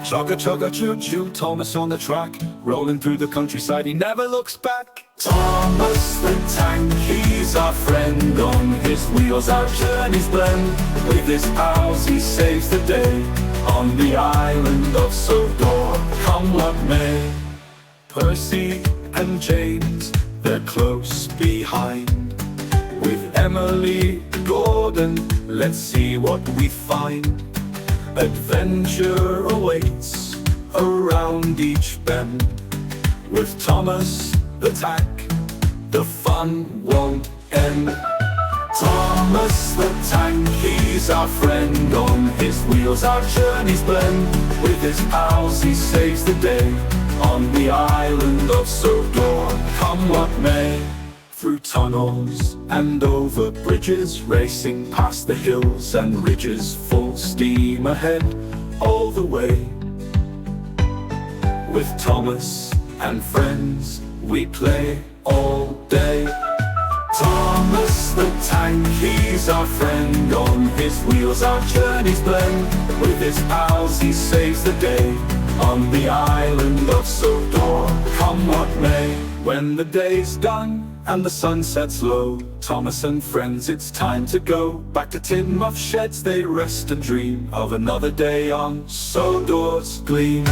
Chugga chugga choo choo, Thomas on the track, rolling through the countryside, he never looks back. Thomas the tank, he's our friend, on his wheels our journeys blend. With his pals he saves the day, on the island of Sodor, come what may. Percy and James, they're close behind. With Emily, Gordon, let's see what we find. Adventure awaits around each bend. With Thomas the tank, the fun won't end. Thomas the tank, he's our friend, on his wheels our journeys blend. With his pals he saves the day, on the island of Sodor, come what may. Through tunnels and over bridges, racing past the hills and ridges, full steam ahead all the way. With Thomas and friends we play all day. Thomas the tank, he's our friend, on his wheels our journeys blend. With his pals he saves the day, on the island of Sodor, come what may. When the day's done and the sun sets low, Thomas and friends, it's time to go. Back to tin muff sheds they rest and dream of another day on Sodor's gleam.